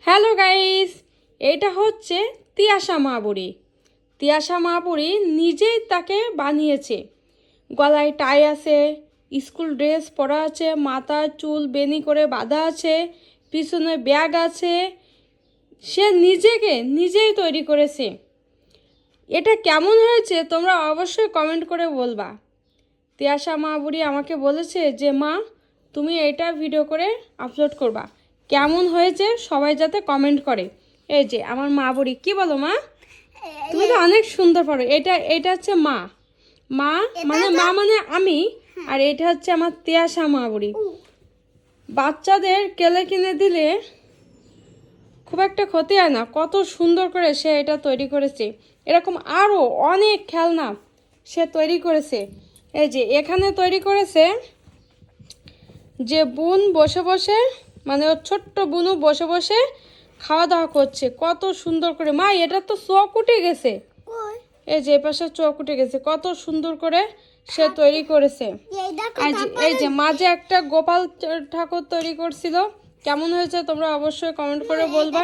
Hello guys, এটা হচ্ছে তিয়াশা মাহবুড়ি। তিয়াশা মাহবুড়ি নিজেই তাকে বানিয়েছে। গলায় টাই আছে, স্কুল ড্রেস পরা আছে, মাথায় চুল বেনি করে বাঁধা আছে, পিছনে ব্যাগ আছে। সে নিজেই তৈরি করেছে। এটা কেমন হয়েছে তোমরা অবশ্যই কমেন্ট করে বলবা। তিয়াশা মাহবুড়ি আমাকে বলেছে যে মা, তুমি এটা ভিডিও করে আপলোড করবা, কেমন হয়েছে সবাই যাতে কমেন্ট করে। এই যে আমার মা বুড়ি, কি বলো মা? তুমি তো অনেক সুন্দর পারো। এটা হচ্ছে মা মানে আমি। আর এটা হচ্ছে আমার তিয়াশা মা বুড়ি। বাচ্চাদের কেলে কিনে দিলে খুব একটা ক্ষতি হয় না। কত সুন্দর করে সে এটা তৈরি করেছে। এরকম আরও অনেক খেলনা সে তৈরি করেছে। এই যে এখানে তৈরি করেছে যে বোন বসে বসে, মানে ওর ছোট্ট বোনও বসে বসে খাওয়া দাওয়া করছে কত সুন্দর করে। মা, এটা তো চোখ উঠে গেছে। এই যে পাশে চোখ উঠে গেছে, কত সুন্দর করে সে তৈরি করেছে। এই যে মাঝে একটা গোপাল ঠাকুর তৈরি করছিল। কেমন হয়েছে তোমরা অবশ্যই কমেন্ট করে বলবা।